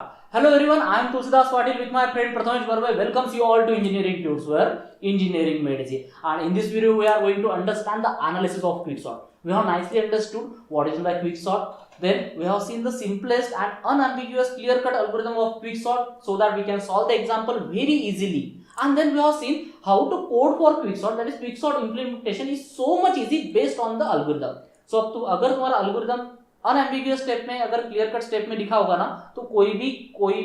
Hello everyone, I am Tulsidas Patil with my friend Prathamesh Barve. Welcomes you all to Engineering Tools where engineering made easy. And in this video, we are going to understand the analysis of quicksort. We have nicely understood what is the quicksort. Then we have seen the simplest and unambiguous clear-cut algorithm of quicksort so that we can solve the example very easily. And then we have seen how to code for quicksort. That is, quicksort implementation is so much easy based on the algorithm. So अब तो अगर तुम्हारा algorithm unambiguous step में अगर clear cut step में लिखा होगा ना तो कोई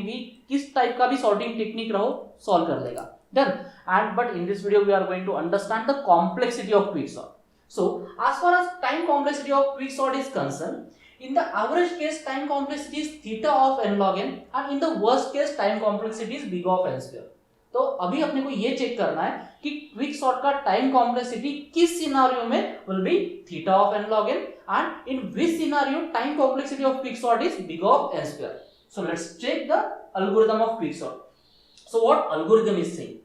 भी किस टाइप का भी सॉर्टिंग टेक्निक रहो सॉल्व कर देगा. Done. And but in this video we are going to understand the complexity of quicksort. So as far as time complexity of quicksort is concerned, in the average case time complexity is theta of n log n and in the worst case time complexity is big of n square. तो अभी अपने को ये check करना है कि quicksort का time complexity किस सिनेरियो में will be theta of n log n and in which scenario time complexity of quicksort is big of n square. So let's check the algorithm of quicksort. So what algorithm is saying?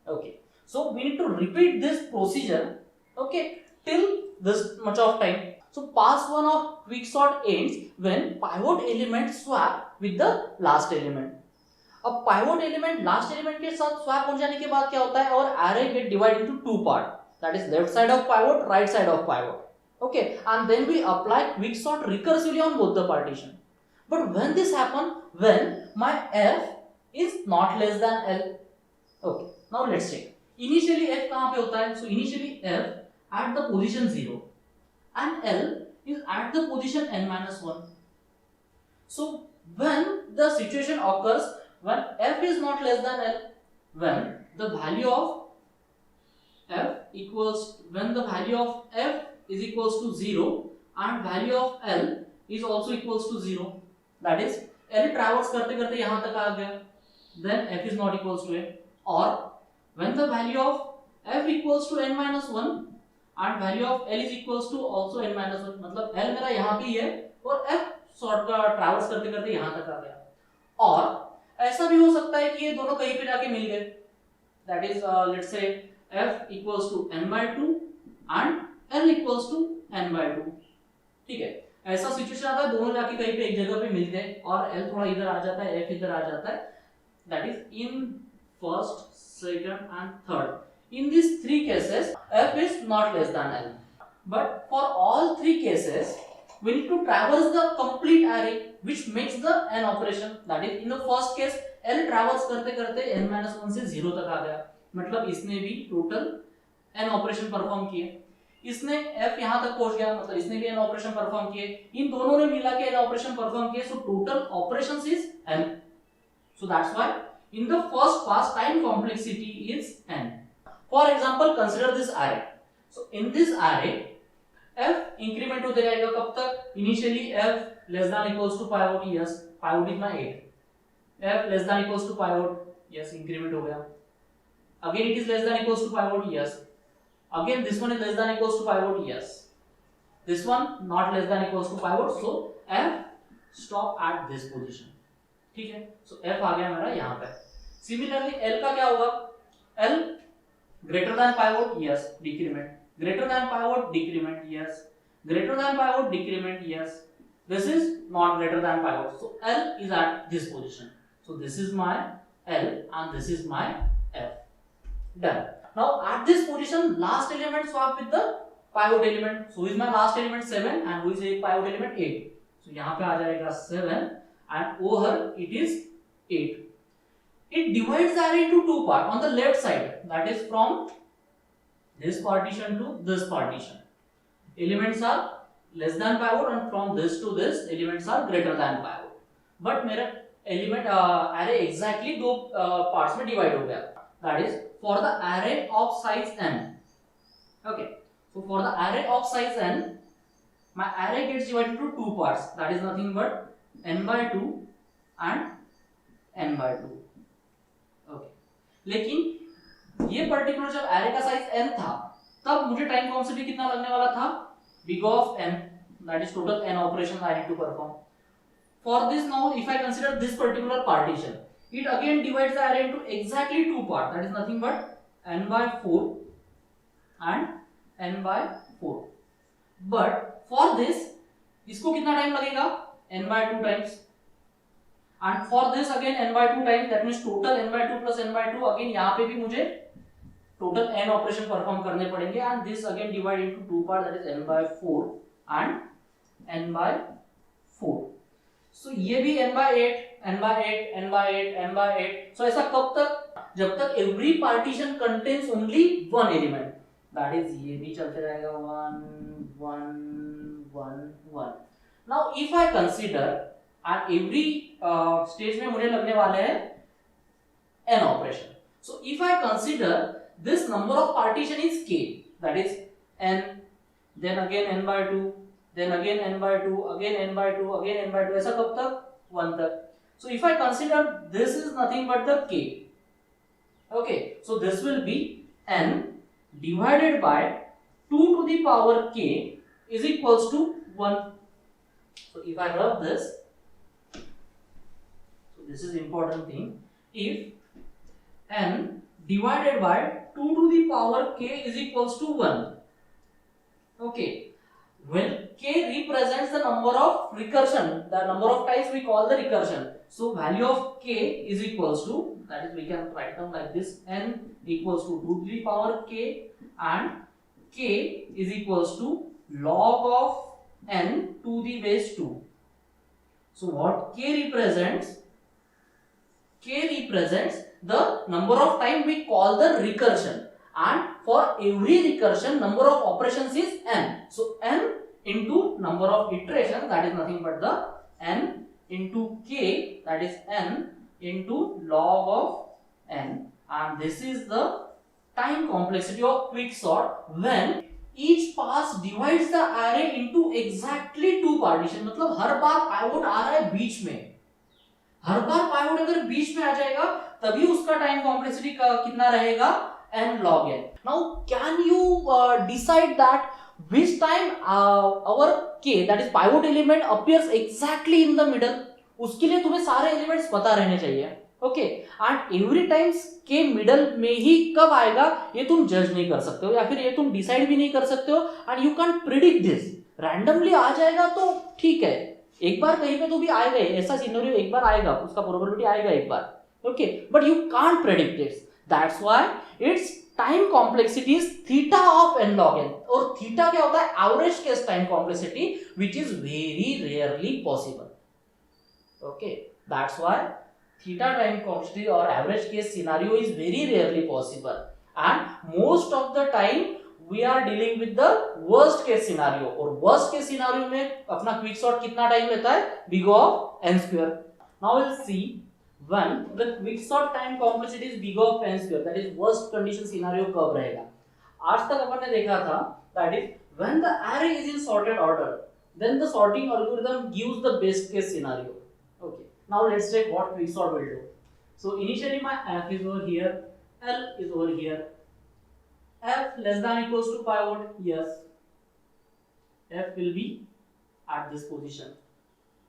Okay, so we need to repeat this procedure, okay, till this much of time. So pass one of quicksort ends when pivot element swap with the last element. अब pivot element last element के साथ swap हो जाने के बाद क्या होता है, और array get divide into two part, that is left side of pivot, right side of pivot. Okay, and then we apply quicksort recursively on both the partition. But when this happen, when my f is not less than l. Okay, now let's check. Initially f कहाँ पे होता है? So initially f at the position 0 and l is at the position n minus 1. So when the situation occurs when f is not less than l, when the value of f equals, when the value of f is equals to 0 and value of L is also equals to 0, that is L traverse करते करते यहाँ तक आ गया, then f is not equals to a. or when the value of f equals to n minus 1 and value of L is equals to also n minus 1, मतलब L मेरा यहाँ पे ही है और f सॉर्ट का ट्रैवर्स करते करते यहाँ तक आ गया. और ऐसा भी हो सकता है कि ये दोनों कहीं पे जाके मिल गए, that is let's say f equals to n by 2 and L equals to n by 2. ठीक है, ऐसा सिचुएशन आता है दोनों जाके कहीं पे एक जगह पे मिल गए और L थोड़ा इधर आ जाता है, F इधर आ जाता है, that is in first, second and third. In these three cases F is not less than L, but for all three cases we need to traverse the complete array which makes the n operation. That is in the first case L traverse करते करते n-1 से 0 तक आ गया, मतलब इसने भी total n operation perform किए, इसने f यहां तक पहुंच गया, मतलब इसने भी n ऑपरेशन परफॉर्म किए, इन दोनों ने मिला के n ऑपरेशन परफॉर्म किए, so total operations is n. So that's why in the first pass time complexity is n. For example consider this array. So in this array f increment होते जाएगा कब तक? Initially f less than equals to pivot, yes pivot is my 8, f less than equals to pivot, yes increment हो गया, again it is less than equals to pivot, yes again this one is less than equals to pivot, yes this one not less than equals to pivot, so f stop at this position. ठीक है, so f आ गया मेरा यहाँ पे. similarly l का क्या होगा? l greater than pivot, yes decrement, greater than pivot decrement, yes greater than pivot decrement, yes this is not greater than pivot, so l is at this position, so this is my l and this is my f. Done. Now at this position last element swap with the pivot element, so is my last element 7 and who is a pivot element 8, so यहाँ पे आ जाएगा 7 and over it is 8. It divides the array into two parts on the left side, that is from this partition to this partition, elements are less than pivot and from this to this elements are greater than pivot, but मेरा element array exactly दो parts में divide हो गया, that is for the array of size n. Okay, so for the array of size n my array gets divided into two parts, that is nothing but n by 2 and n by 2. Okay, लेकिन ये particular जब array का size n था तब मुझे time complexity कितना लगने वाला था? big of n, that is total n operations I need to perform. For this now if I consider this particular partition, it again divides the array into exactly two parts, that is nothing but n by 4 and n by 4. But for this इसको कितना time लगेगा? n by 2 times. And for this again n by 2 times, that means total n by 2 plus n by 2, again यहाँ पे भी मुझे total n operation perform करने पड़ेंगे and this again divide into two part, that is n by 4 and n by 4. सो ये भी n by 8, n by 8, n by 8, n by 8. सो ऐसा कब तक? जब तक every partition contains only one element, that is ये भी चलते रहेगा 1 1 1 1. Now if I consider at every stage में मुझे लगने वाले हैं n operation. So if I consider this number of partition is k, that is n, then again n by 2, then again n by 2, again n by 2, again n by 2, ऐसा कब तक? 1 तक. So if I consider this is nothing but the k, okay, so this will be n divided by 2 to the power k is equals to 1. So if I rub this, so this is important thing, if n divided by 2 to the power k is equals to 1. Okay, when k represents the number of recursion, the number of times we call the recursion, so value of k is equals to, that is we can write down like this, n equals to 2 to the power k and k is equals to log of n to the base 2. So what k represents? K represents the number of time we call the recursion, and for every recursion number of operations is n. So n into number of iterations, that is nothing but the n into k, that is n into log of n, and this is the time complexity of quicksort when each pass divides the array into exactly two partition. मतलब हर बार pivot आ रहा है बीच में, हर बार pivot अगर बीच में आ जाएगा तभी उसका time complexity कितना रहेगा? n log n. Now can you decide that which time our k, that is pivot element, appears exactly in the middle? उसके लिए तुम्हें सारे एलिमेंट्स पता रहने चाहिए. ओके, एंड एवरी टाइम्स के मिडल में ही कब आएगा ये तुम जज नहीं कर सकते हो, या फिर ये तुम डिसाइड भी नहीं कर सकते हो, and you can predict this. Randomly आ जाएगा तो ठीक है, एक बार कहीं पे तो भी आएगा, ऐसा सिनेरियो एक बार आएगा, उसका प्रोबेबिलिटी आएगा एक बार. Okay, but you can't predict this. That's why its time complexity is theta of n log n. और थीटा क्या होता है? Average case time complexity, which is very rarely possible. Okay, that's why theta time complexity or average case scenario is very rarely possible, and most of the time we are dealing with the worst case scenario. और worst case scenario में अपना quicksort कितना time लेता है? big of n square. Now we'll see when the quicksort time complexity is big of n square, that is worst condition scenario कब रहेगा. आज तक अपन ने देखा था that is when the array is in sorted order, then the sorting algorithm gives the best case scenario. Okay, now let's check what quicksort will do. So initially my f is over here, L is over here. F less than equals to pivot, yes. F will be at this position.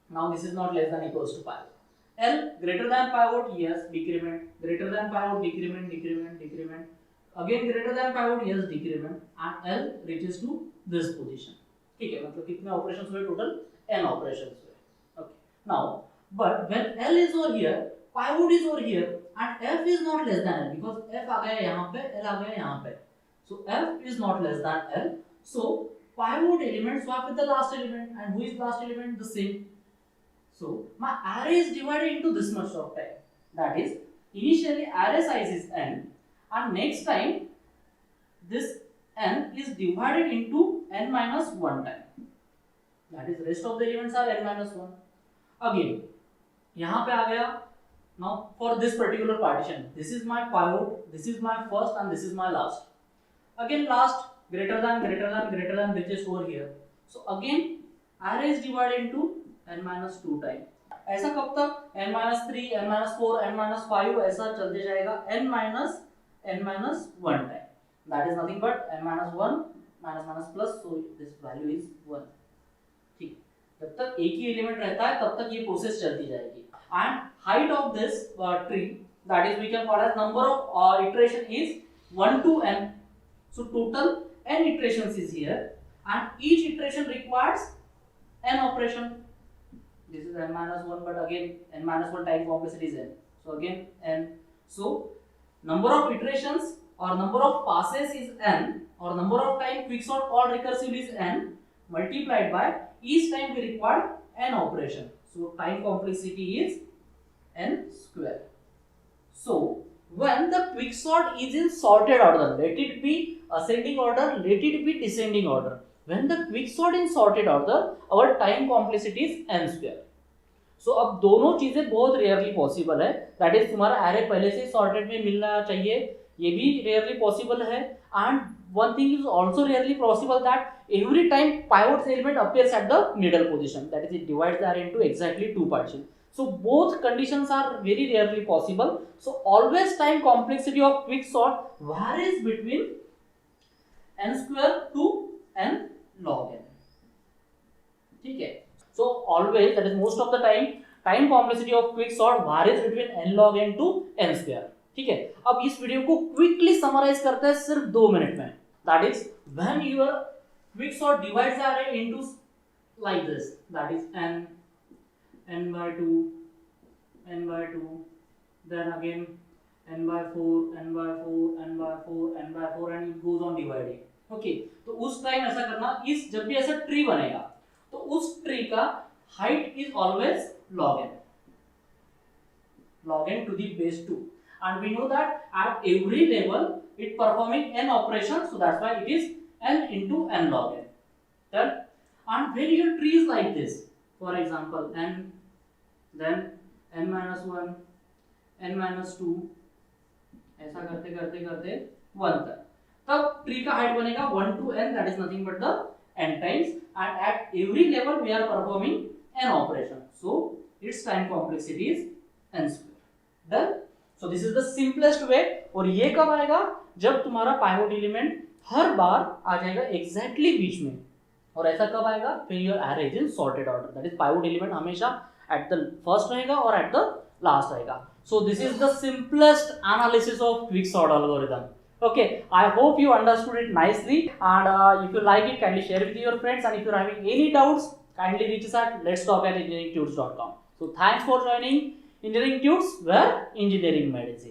Now this is not less than equals to pivot. L greater than pivot, yes, decrement. Greater than pivot, decrement, decrement, decrement. Again greater than pivot, yes, decrement. And L reaches to this position. ठीक है, मतलब कितने operations हुए total? n operations हुए. Okay. Now but when L is over here, pivot is over here, and F is not less than L, because F आ गया यहाँ पे, L आ गया यहाँ पे. So F is not less than L. So pivot element swap with the last element, and who is last element? The same. So my array is divided into this much of time. That is, initially array size is n, and next time this n is divided into n minus 1 time. That is, rest of the elements are n minus 1. Again, यहाँ पे आ गया. Now for this particular partition, this is my pivot, this is my first, and this is my last. Again last greater than reaches over here. So again array is divided into n minus 2 time. ऐसा कब तक? n minus 3, n minus 4, n minus 5 ऐसा चलते जाएगा n minus 1 time. That is nothing but n minus 1 minus plus, so this value is 1. ठीक, जब तक एक ही एलिमेंट रहता है तब तक ये प्रोसेस चलती जाएगी. And height of this tree, that is we can call as number of iteration is 1 to n. So total n iterations is here, and each iteration requires n operation. this is n minus 1, but again n minus 1 time complexity is n. So again n. So number of iterations or number of passes is n, or number of time quicksort called recursively is n, multiplied by each time we require n operation. So time complexity is n square. So when the quicksort is in sorted order, let it be ascending order, let it be descending order. When the quicksort in sorted order, our time complexity is n square. So अब दोनों चीजें बहुत rarely possible है. That is तुम्हारा array पहले से sorted में मिलना चाहिए, ये भी रेयरली पॉसिबल है. And one thing is also rarely possible, that every time pivot element appears at the middle position, that is it divides the array into exactly two partitions. So both conditions are very rarely possible. So always time complexity of quicksort varies between n square to n log n. ठीक है. So always, that is most of the time complexity of quicksort varies between n log n to n square. ठीक है. अब इस video को quickly summarise करते हैं सिर्फ 2 मिनट में. That is when your quicksort divides the array into like this, that is n by 2, n by 2, then again n by 4, n by 4, n by 4, n by 4, and it goes on dividing. Okay, तो उस time ऐसा करना, इस जब भी ऐसा tree बनेगा तो उस ट्री का height is always log n to the base 2, and we know that at every level it performing n operations, so that's why it is n into n log n. Then and when your tree is like this, for example n, then n minus 1, n minus 2, ऐसा करते करते करते 1 तक, तब tree का height बनेगा 1 to n, that is nothing but the n times, and at every level we are performing n operation, so its time complexity is n square. Done. So this is the simplest way. और ये कब आएगा, जब तुम्हारा pivot element हर बार आ जाएगा exactly बीच में. और ऐसा कब आएगा, फिर your array is in sorted order, that is pivot element हमेशा एट द फर्स्ट रहेगा और एट द लास्ट रहेगा. So this is the simplest analysis of quicksort algorithm. Okay, I hope you understood it nicely, and if you like it, kindly share with your friends, and if you're having any doubts, kindly reach us at letstalk@engineeringtunes.com. So thanks for joining Engineering Tunes, where engineering made easy.